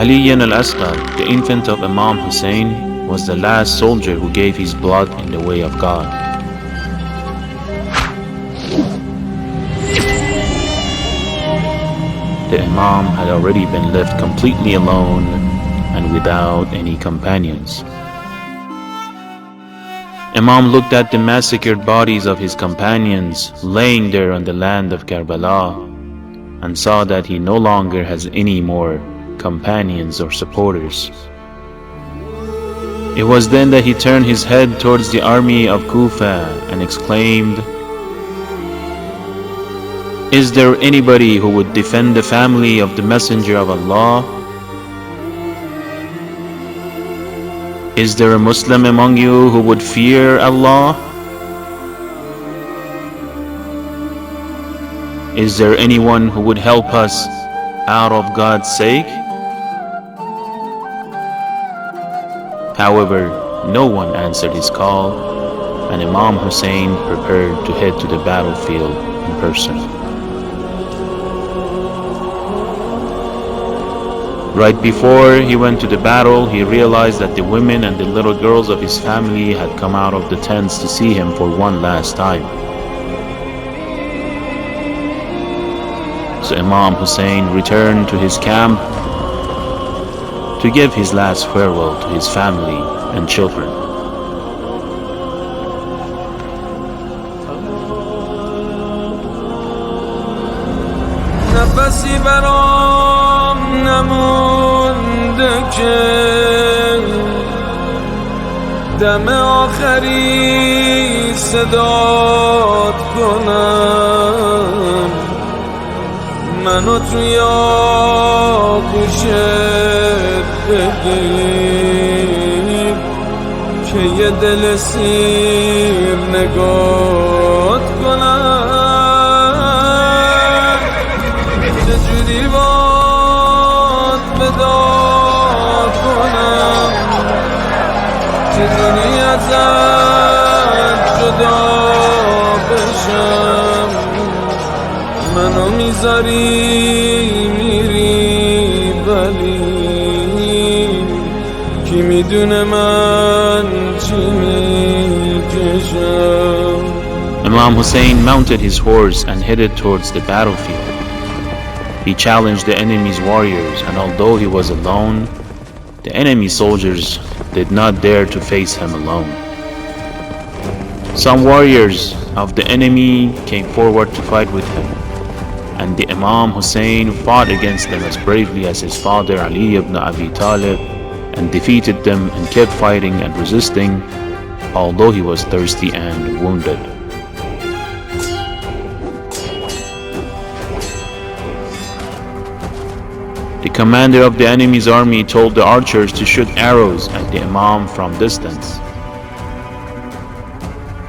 Ali al-Asghar, the infant of Imam Hussein, was the last soldier who gave his blood in the way of God. The Imam had already been left completely alone and without any companions. Imam looked at the massacred bodies of his companions laying there on the land of Karbala and saw that he no longer has any more companions or supporters. It was then that he turned his head towards the army of Kufa and exclaimed, "Is there anybody who would defend the family of the Messenger of Allah? Is there a Muslim among you who would fear Allah? Is there anyone who would help us out of God's sake?" However, no one answered his call, and Imam Hussein prepared to head to the battlefield in person. Right before he went to the battle, he realized that the women and the little girls of his family had come out of the tents to see him for one last time. So Imam Hussein returned to his camp to give his last farewell to his family and children. نفسی برام نمونده که دم آخری صدات کنم، منو توی آغوشت بگیر که یه دل سیر نگات کنم. چجوری باد بدار کنم، چجوری ازت جدا بشم، منو میذاری میری ولی کی میدونه من چی میکشم. Imam Hussein mounted his horse and headed towards the battlefield. He challenged the enemy's warriors, and although he was alone, the enemy soldiers did not dare to face him alone. Some warriors of the enemy came forward to fight with him, and the Imam Hussein fought against them as bravely as his father Ali ibn Abi Talib and defeated them and kept fighting and resisting, although he was thirsty and wounded. The commander of the enemy's army told the archers to shoot arrows at the Imam from distance.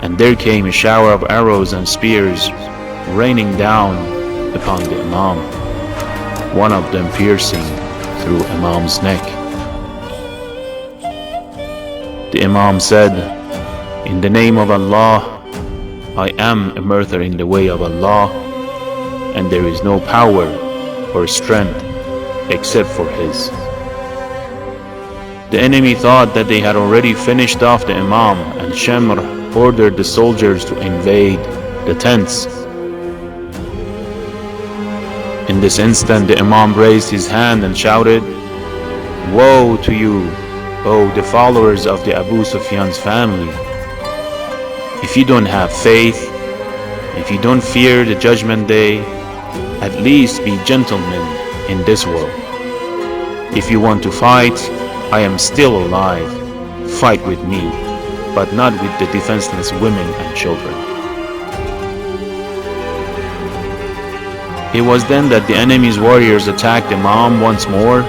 And there came a shower of arrows and spears raining down upon the Imam, one of them piercing through Imam's neck. The Imam said, "In the name of Allah, I am a martyr in the way of Allah, and there is no power or strength except for His." The enemy thought that they had already finished off the Imam, and Shamr ordered the soldiers to invade the tents. In this instant, the Imam raised his hand and shouted, "Woe to you, O the followers of the Abu Sufyan's family! If you don't have faith, if you don't fear the judgment day, at least be gentlemen in this world. If you want to fight, I am still alive. Fight with me, but not with the defenseless women and children." It was then that the enemy's warriors attacked Imam once more,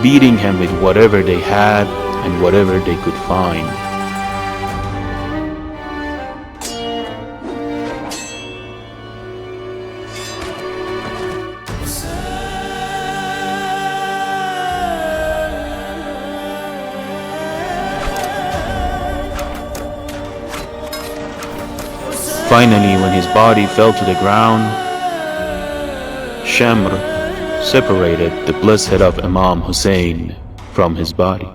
beating him with whatever they had and whatever they could find. Finally, when his body fell to the ground, Shamr separated the blessed head of Imam Hussein from his body.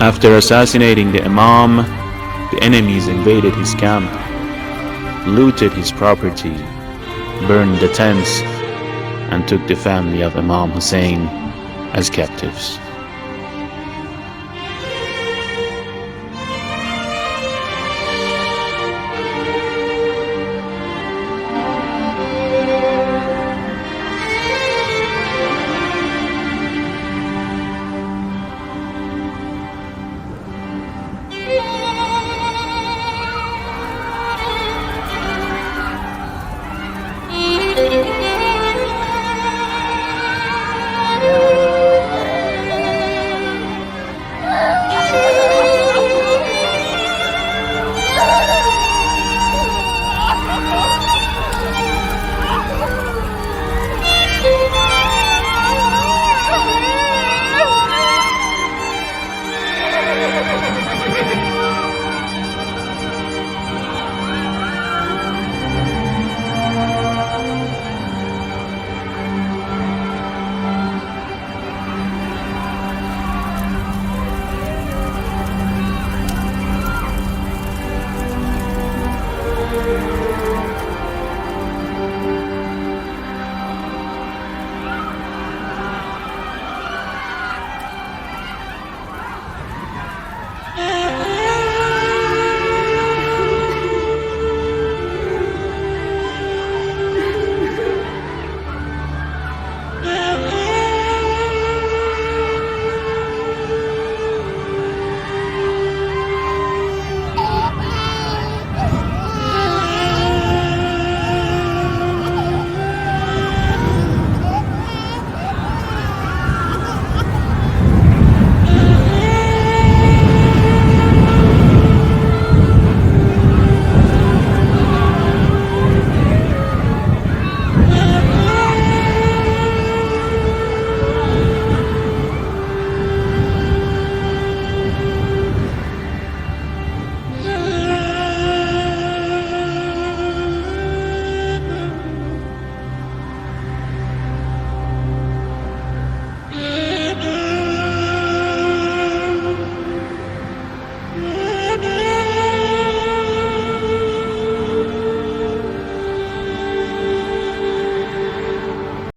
After assassinating the Imam, the enemies invaded his camp, looted his property, burned the tents, and took the family of Imam Hussein as captives.